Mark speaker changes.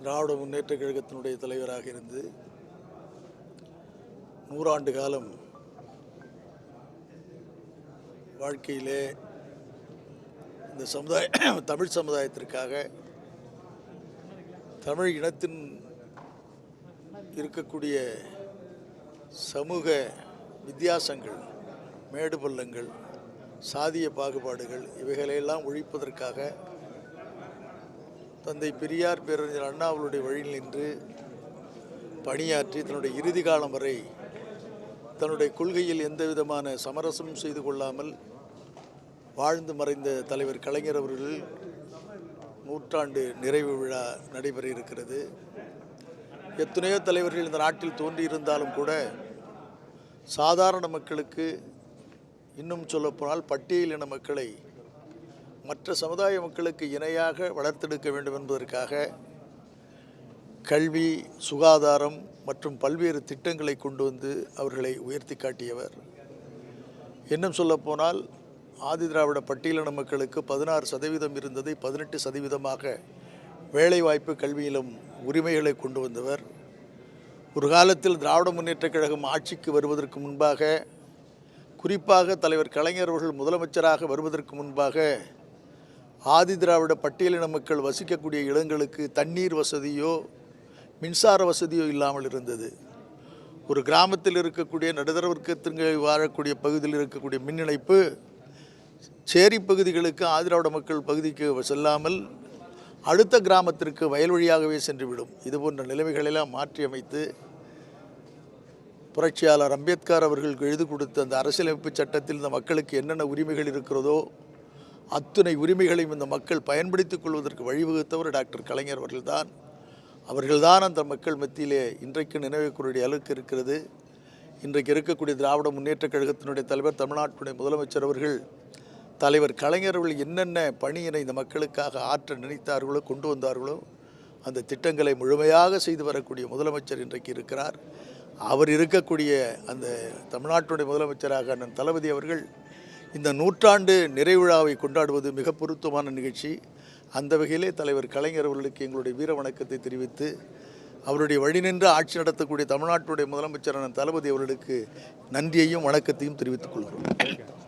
Speaker 1: திராவிட முன்னேற்றக் கழகத்தினுடைய தலைவராக இருந்து 100 ஆண்டு காலம் வாழ்க்கையிலே இந்த தமிழ் சமுதாயத்திற்காக தமிழ் இனத்தின் இருக்கக்கூடிய சமூக வித்தியாசங்கள், மேடு பள்ளங்கள், சாதிய பாகுபாடுகள் இவைகளையெல்லாம் ஒழிப்பதற்காக தந்தை பெரியார் பேரறிஞர் அண்ணா அவர்களுடைய வழியில் நின்று பணியாற்றி தன்னுடைய இறுதி காலம் வரை தன்னுடைய கொள்கையில் எந்த விதமான சமரசமும் செய்து கொள்ளாமல் வாழ்ந்து மறைந்த தலைவர் கலைஞர் அவர்கள் 100ஆண்டு நிறைவு விழா நடைபெற இருக்கிறது. எத்தனையோ தலைவர்கள் இந்த நாட்டில் தோன்றியிருந்தாலும் கூட சாதாரண மக்களுக்கு, இன்னும் சொல்லப்போனால் பட்டியலின மக்களை மற்ற சமுதாய மக்களுக்கு இணையாக வளர்த்தெடுக்க வேண்டும் என்பதற்காக கல்வி, சுகாதாரம் மற்றும் பல்வேறு திட்டங்களை கொண்டு வந்து அவர்களை உயர்த்தி காட்டியவர். இன்னும் சொல்லப்போனால் ஆதி திராவிட பட்டியலின மக்களுக்கு 16% இருந்ததை 18% வேலைவாய்ப்பு, கல்வியிலும் உரிமைகளை கொண்டு வந்தவர். ஒரு காலத்தில் திராவிட முன்னேற்றக் கழகம் ஆட்சிக்கு வருவதற்கு முன்பாக, குறிப்பாக தலைவர் கலைஞர் அவர்கள் முதலமைச்சராக வருவதற்கு முன்பாக ஆதி திராவிட பட்டியலின மக்கள் வசிக்கக்கூடிய இடங்களுக்கு தண்ணீர் வசதியோ மின்சார வசதியோ இல்லாமல் இருந்தது. ஒரு கிராமத்தில் இருக்கக்கூடிய நடுத்தர வர்க்கத்திற்கு வாழக்கூடிய பகுதியில் இருக்கக்கூடிய மின் இணைப்பு சேரி பகுதிகளுக்கு, ஆதி திராவிட மக்கள் பகுதிக்கு செல்லாமல் அடுத்த கிராமத்திற்கு வயல் வழியாகவே சென்றுவிடும். இதுபோன்ற நிலைமைகளெல்லாம் மாற்றி அமைத்து புரட்சியாளர் அம்பேத்கர் அவர்கள் எழுதி கொடுத்த அந்த அரசியலமைப்பு சட்டத்தில் இந்த மக்களுக்கு என்னென்ன உரிமைகள் இருக்கிறதோ அத்தனை உரிமைகளையும் இந்த மக்கள் பயன்படுத்திக் கொள்வதற்கு வழிவகுத்தவர் டாக்டர் கலைஞர் அவர்கள்தான் அந்த மக்கள் மத்தியிலே இன்றைக்கு நினைவுக்கூறிய அளவுக்கு இருக்கிறது. இன்றைக்கு இருக்கக்கூடிய திராவிட முன்னேற்றக் கழகத்தினுடைய தலைவர், தமிழ்நாட்டினுடைய முதலமைச்சர் அவர்கள் தலைவர் கலைஞர் அவர்கள் என்னென்ன பணியினை இந்த மக்களுக்காக ஆற்ற நினைத்தார்களோ, கொண்டு வந்தார்களோ அந்த திட்டங்களை முழுமையாக செய்து வரக்கூடிய முதலமைச்சர் இன்றைக்கு இருக்கிறார். அவர் இருக்கக்கூடிய அந்த தமிழ்நாட்டுடைய முதலமைச்சராக அண்ணன் தளபதி அவர்கள் இந்த 100ஆண்டு நிறைவிழாவை கொண்டாடுவது மிக பொருத்தமான நிகழ்ச்சி. அந்த வகையிலே தலைவர் கலைஞர் அவர்களுக்கு எங்களுடைய வீர வணக்கத்தை தெரிவித்து, அவருடைய வழி நின்று ஆட்சி நடத்தக்கூடிய தமிழ்நாட்டுடைய முதலமைச்சரான தளபதி அவர்களுக்கு நன்றியையும் வணக்கத்தையும் தெரிவித்துக் கொள்கிறோம்.